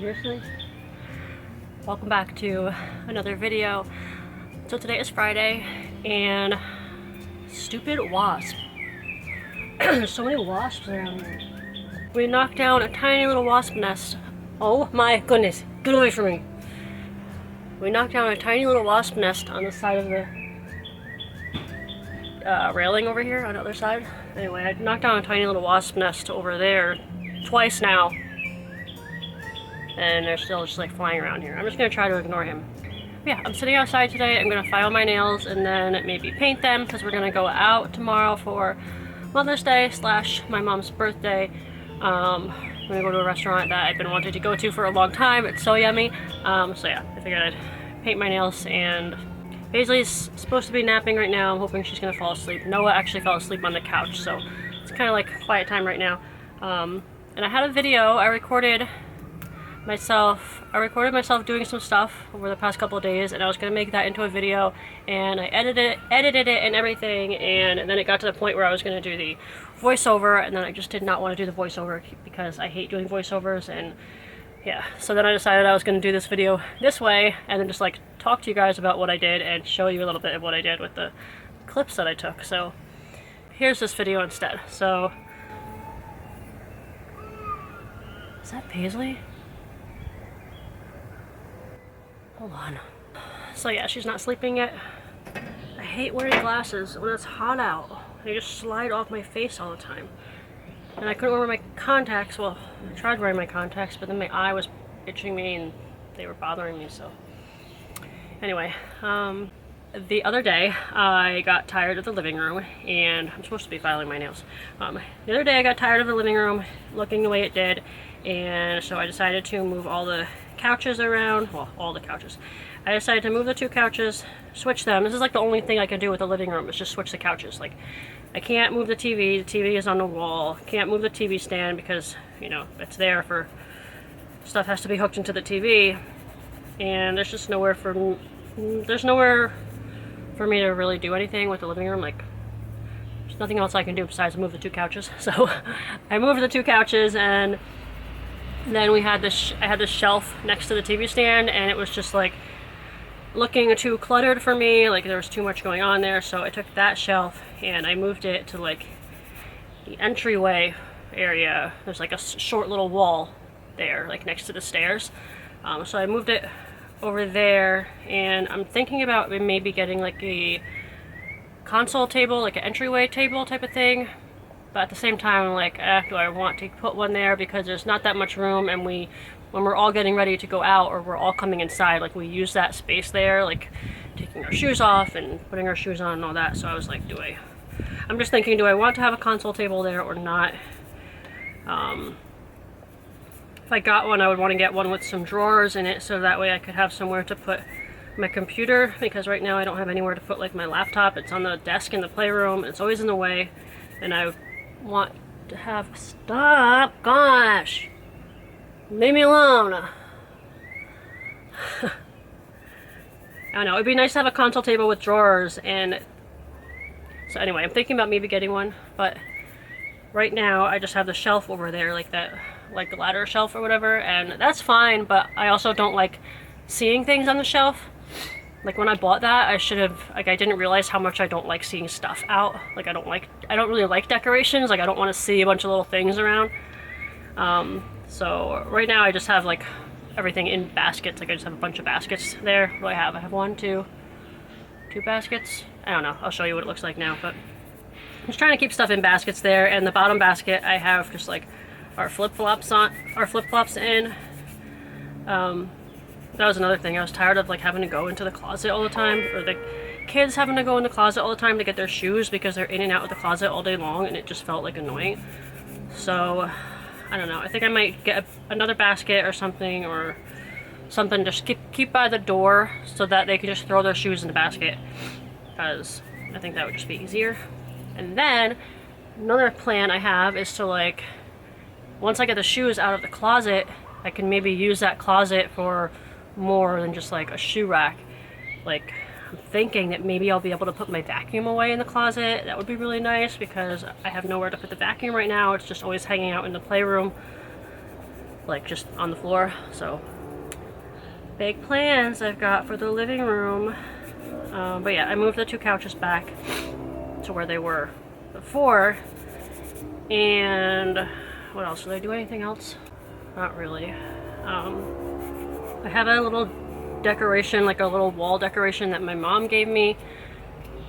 Seriously? Welcome back to another video. So today is Friday and stupid wasp. There's so many wasps around here. We knocked down a tiny little wasp nest. Oh my goodness, get away from me. We knocked down a tiny little wasp nest on the side of the railing over here on the other side. Anyway, I knocked down a tiny little wasp nest over there twice now. And they're still just like flying around here. I'm just gonna try to ignore him. Yeah, I'm sitting outside today. I'm gonna file my nails and then maybe paint them because we're gonna go out tomorrow for Mother's Day / my mom's birthday. I'm gonna go to a restaurant that I've been wanting to go to for a long time. It's so yummy. So yeah, I figured I'd paint my nails. And Paisley's supposed to be napping right now. I'm hoping she's gonna fall asleep. Noah actually fell asleep on the couch, so it's kind of like quiet time right now. And I had a video I recorded myself doing some stuff over the past couple of days, and I was gonna make that into a video, and I edited it and everything, and then it got to the point where I was gonna do the voiceover, and then I just did not want to do the voiceover because I hate doing voiceovers. And yeah, so then I decided I was gonna do this video this way and then just like talk to you guys about what I did and show you a little bit of what I did with the clips that I took. So here's this video instead. So is that Paisley? Hold on. So yeah, she's not sleeping yet. I hate wearing glasses when it's hot out. They just slide off my face all the time. And I couldn't wear my contacts. Well, I tried wearing my contacts, but then my eye was itching me and they were bothering me, so. Anyway, the other day I got tired of the living room, and I'm supposed to be filing my nails. The other day I got tired of the living room looking the way it did, and so I decided to move all the couches around. Well, all the couches. I decided to move the 2 couches, switch them. This is like the only thing I can do with the living room is just switch the couches. Like, I can't move the TV. The TV is on the wall. Can't move the TV stand because, you know, it's there for stuff has to be hooked into the TV, and there's just nowhere for me to really do anything with the living room. Like, there's nothing else I can do besides move the 2 couches. So I moved the 2 couches, and then we had this. I had this shelf next to the TV stand, and it was just like looking too cluttered for me. Like, there was too much going on there, so I took that shelf and I moved it to like the entryway area. There's like a short little wall there, like next to the stairs. So I moved it over there, and I'm thinking about maybe getting like a console table, like an entryway table type of thing. But at the same time, I'm like, do I want to put one there because there's not that much room, and when we're all getting ready to go out or we're all coming inside, like we use that space there, like taking our shoes off and putting our shoes on and all that. So I was like, I'm just thinking, do I want to have a console table there or not? If I got one, I would want to get one with some drawers in it, so that way I could have somewhere to put my computer, because right now I don't have anywhere to put like my laptop. It's on the desk in the playroom. It's always in the way, and I want to have, stop, gosh, leave me alone. I don't know, it'd be nice to have a console table with drawers. And so anyway, I'm thinking about maybe getting one, but right now I just have the shelf over there, like that, like the ladder shelf or whatever, and that's fine, but I also don't like seeing things on the shelf. Like, when I bought that, I should have, like, I didn't realize how much I don't like seeing stuff out. Like, I don't really like decorations. Like, I don't want to see a bunch of little things around. So right now I just have like everything in baskets. Like, I just have a bunch of baskets there. What do I have? I have 1, 2 baskets. I don't know. I'll show you what it looks like now, but I'm just trying to keep stuff in baskets there. And the bottom basket I have just like our flip-flops in. That was another thing. I was tired of like having to go into the closet all the time, or the kids having to go in the closet all the time to get their shoes because they're in and out of the closet all day long, and it just felt like annoying. So I don't know. I think I might get another basket or something just keep by the door so that they can just throw their shoes in the basket, because I think that would just be easier. And then another plan I have is to, like, once I get the shoes out of the closet, I can maybe use that closet for more than just like a shoe rack. Like, I'm thinking that maybe I'll be able to put my vacuum away in the closet. That would be really nice because I have nowhere to put the vacuum right now. It's just always hanging out in the playroom. like just on the floor. So big plans I've got for the living room. But yeah, I moved the 2 couches back to where they were before. And what else? Did I do anything else? Not really. I have a little decoration, like a little wall decoration that my mom gave me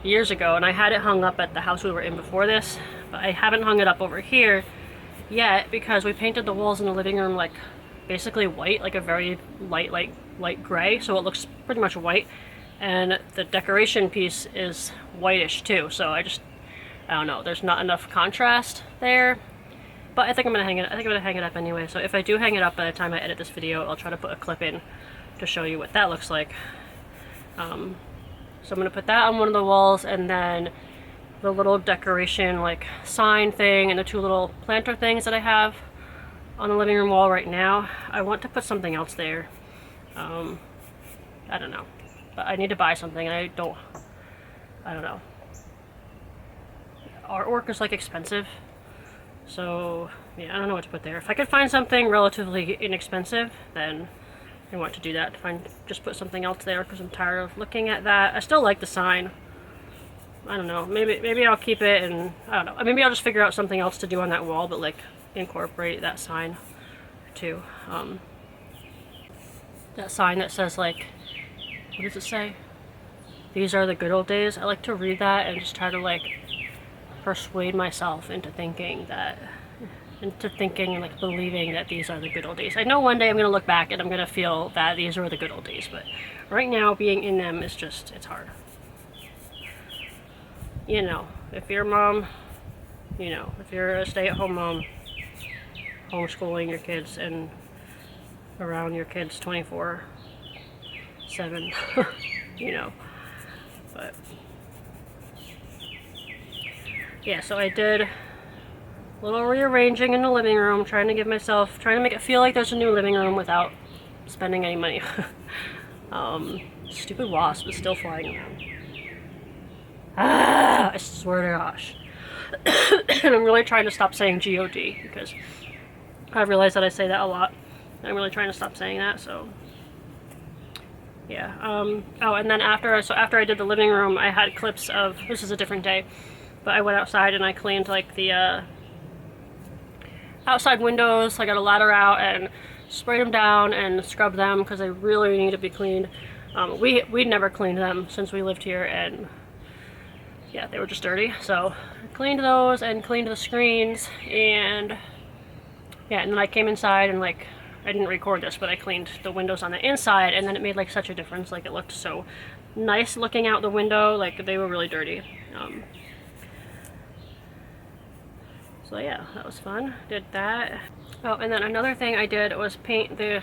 years ago, and I had it hung up at the house we were in before this, but I haven't hung it up over here yet because we painted the walls in the living room like basically white, like a very light gray, so it looks pretty much white, and the decoration piece is whitish too, so I don't know, there's not enough contrast there. But I think I'm gonna hang it up anyway. So if I do hang it up by the time I edit this video, I'll try to put a clip in to show you what that looks like. So I'm gonna put that on one of the walls, and then the little decoration like sign thing and the 2 little planter things that I have on the living room wall right now. I want to put something else there. I don't know, but I need to buy something, and I don't know. Artwork is like expensive. So yeah, I don't know what to put there. If I could find something relatively inexpensive, then I want to do that. Just put something else there because I'm tired of looking at that. I still like the sign. I don't know. Maybe I'll keep it, and I don't know. Maybe I'll just figure out something else to do on that wall, but like incorporate that sign too. That sign that says like, what does it say? These are the good old days. I like to read that and just try to like persuade myself into thinking and like believing that these are the good old days. I know one day I'm gonna look back and I'm gonna feel that these were the good old days, but right now being in them is just, it's hard. You know, if you're a mom, you know, if you're a stay-at-home mom, homeschooling your kids and around your kids 24/7, you know, but yeah, so I did a little rearranging in the living room, trying to make it feel like there's a new living room without spending any money. Stupid wasp is still flying around. I swear to gosh. And I'm really trying to stop saying G-O-D because I realize that I say that a lot. I'm really trying to stop saying that, so yeah. Oh, and then after I did the living room, I had clips of, this is a different day, but I went outside and I cleaned like the outside windows. I got a ladder out and sprayed them down and scrubbed them because they really need to be cleaned. We'd never cleaned them since we lived here, and yeah, they were just dirty. So I cleaned those and cleaned the screens, and yeah, and then I came inside and like, I didn't record this, but I cleaned the windows on the inside, and then it made like such a difference. Like it looked so nice looking out the window, like they were really dirty. So yeah, that was fun. Did that. Oh, and then another thing I did was paint the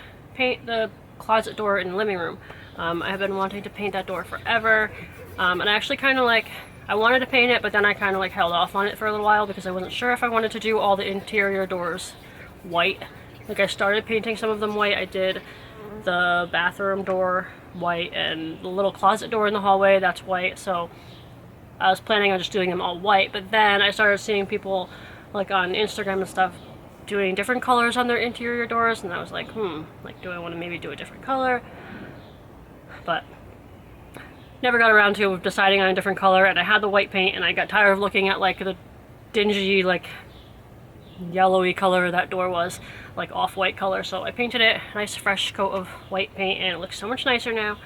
closet door in the living room. I have been wanting to paint that door forever, and I actually kind of like, I wanted to paint it, but then I kind of like held off on it for a little while because I wasn't sure if I wanted to do all the interior doors white. Like I started painting some of them white. I did the bathroom door white and the little closet door in the hallway, that's white. So I was planning on just doing them all white, but then I started seeing people like on Instagram and stuff doing different colors on their interior doors, and I was like, like, do I want to maybe do a different color? But never got around to deciding on a different color, and I had the white paint, and I got tired of looking at like the dingy, like yellowy color that door was, like off-white color, so I painted it a nice fresh coat of white paint, and it looks so much nicer now.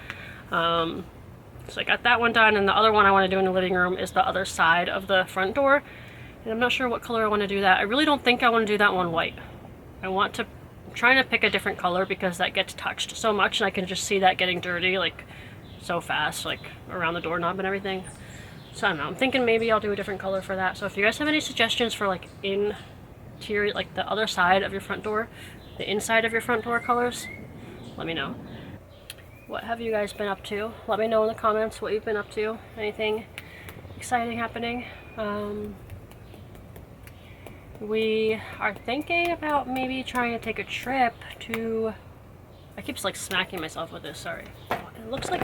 So I got that one done, and the other one I want to do in the living room is the other side of the front door, and I'm not sure what color I want to do that. I really don't think I want to do that one white. I'm trying to pick a different color because that gets touched so much, and I can just see that getting dirty like so fast, like around the doorknob and everything. So I don't know, I'm thinking maybe I'll do a different color for that. So if you guys have any suggestions for like interior, like the other side of your front door, the inside of your front door colors, let me know. What have you guys been up to? Let me know in the comments what you've been up to. Anything exciting happening? We are thinking about maybe trying to take a trip to, I keep like smacking myself with this, sorry. It looks like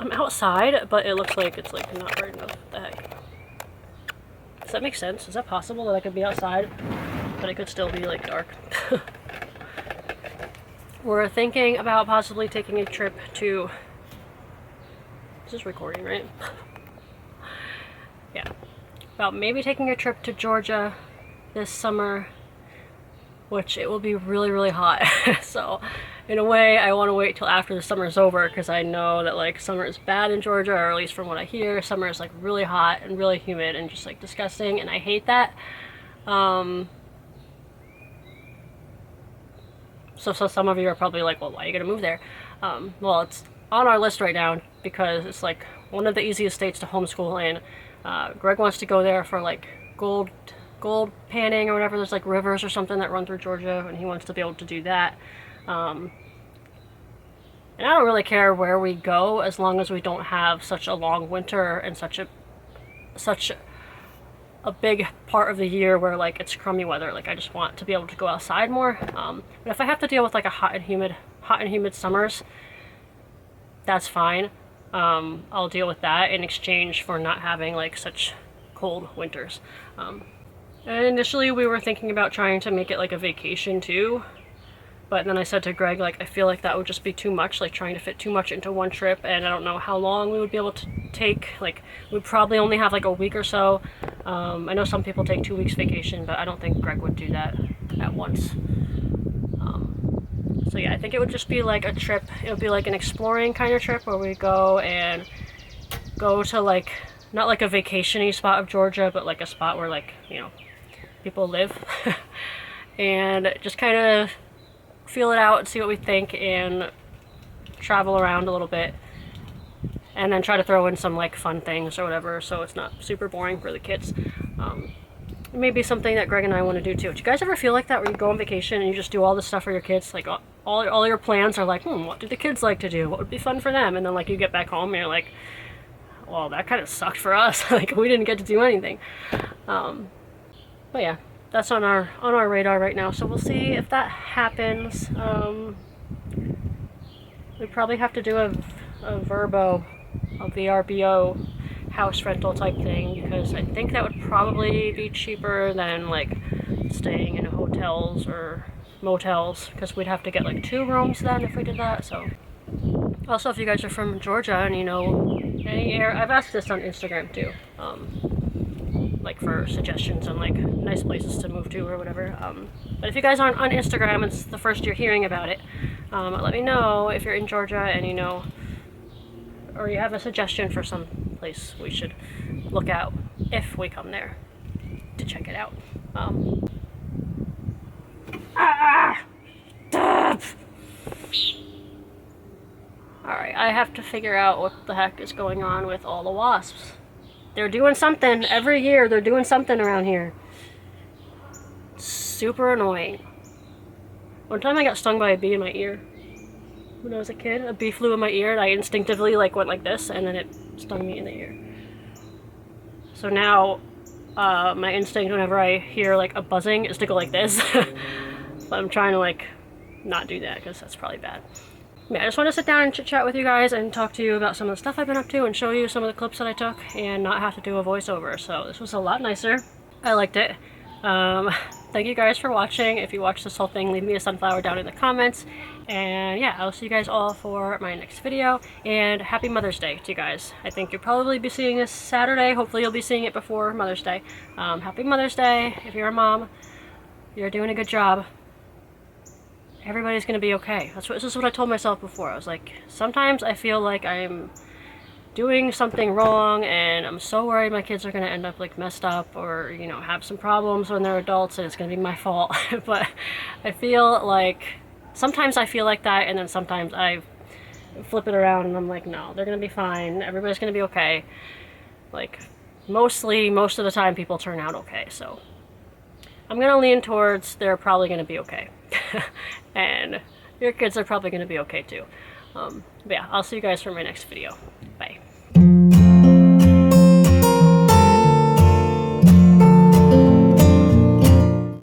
I'm outside, but it looks like it's like not bright enough. What the heck? Does that make sense? Is that possible that I could be outside, but it could still be like dark? we're thinking about possibly taking a trip to, this is recording, right? Yeah, about maybe taking a trip to Georgia this summer, which it will be really, really hot. So in a way, I want to wait till after the summer is over, because I know that like summer is bad in Georgia, or at least from what I hear, summer is like really hot and really humid and just like disgusting, and I hate that. So some of you are probably like, well, why are you gonna move there? Well, it's on our list right now because it's like one of the easiest states to homeschool in. Greg wants to go there for like gold panning or whatever. There's like rivers or something that run through Georgia, and he wants to be able to do that. And I don't really care where we go as long as we don't have such a long winter and such a big part of the year where like it's crummy weather. Like I just want to be able to go outside more. But if I have to deal with like a hot and humid summers, that's fine. I'll deal with that in exchange for not having like such cold winters. And initially we were thinking about trying to make it like a vacation too. But then I said to Greg, like, I feel like that would just be too much, like trying to fit too much into one trip, and I don't know how long we would be able to take. Like, we'd probably only have like a week or so. I know some people take 2 weeks vacation, but I don't think Greg would do that at once. So yeah, I think it would just be like a trip. It would be like an exploring kind of trip where we go to like, not like a vacation-y spot of Georgia, but like a spot where like, you know, people live. And just kind of feel it out and see what we think and travel around a little bit, and then try to throw in some like fun things or whatever, so it's not super boring for the kids. Maybe something that Greg and I want to do too. Do you guys ever feel like that, where you go on vacation and you just do all this stuff for your kids? Like all your plans are like, what do the kids like to do? What would be fun for them? And then like you get back home and you're like, well, that kind of sucked for us. Like we didn't get to do anything. But yeah, that's on our radar right now, so we'll see if that happens. We probably have to do a VRBO house rental type thing, because I think that would probably be cheaper than like staying in hotels or motels, because we'd have to get like 2 rooms then if we did that. So also, if you guys are from Georgia and you know any area, I've asked this on Instagram too, like for suggestions on like nice places to move to or whatever. But if you guys aren't on Instagram, it's the first you're hearing about it, let me know if you're in Georgia and you know, or you have a suggestion for some place we should look out if we come there to check it out. Alright, I have to figure out what the heck is going on with all the wasps. They're doing something. Every year they're doing something around here. Super annoying. One time I got stung by a bee in my ear. When I was a kid, a bee flew in my ear and I instinctively like went like this, and then it stung me in the ear. So now my instinct whenever I hear like a buzzing is to go like this. But I'm trying to like not do that, because that's probably bad. Yeah, I just want to sit down and chit chat with you guys and talk to you about some of the stuff I've been up to and show you some of the clips that I took and not have to do a voiceover. So this was a lot nicer. I liked it. Thank you guys for watching. If you watched this whole thing, leave me a sunflower down in the comments. And yeah, I'll see you guys all for my next video. And happy Mother's Day to you guys. I think you'll probably be seeing this Saturday. Hopefully you'll be seeing it before Mother's Day. Happy Mother's Day. If you're a mom, you're doing a good job. Everybody's gonna be okay. This is what I told myself before. I was like, sometimes I feel like I'm doing something wrong and I'm so worried my kids are gonna end up like messed up or, you know, have some problems when they're adults and it's gonna be my fault. But I feel like sometimes I feel like that, and then sometimes I flip it around and I'm like, no, they're gonna be fine. Everybody's gonna be okay. Like most of the time people turn out okay. So I'm gonna lean towards they're probably gonna be okay. And your kids are probably gonna be okay too. But yeah, I'll see you guys for my next video.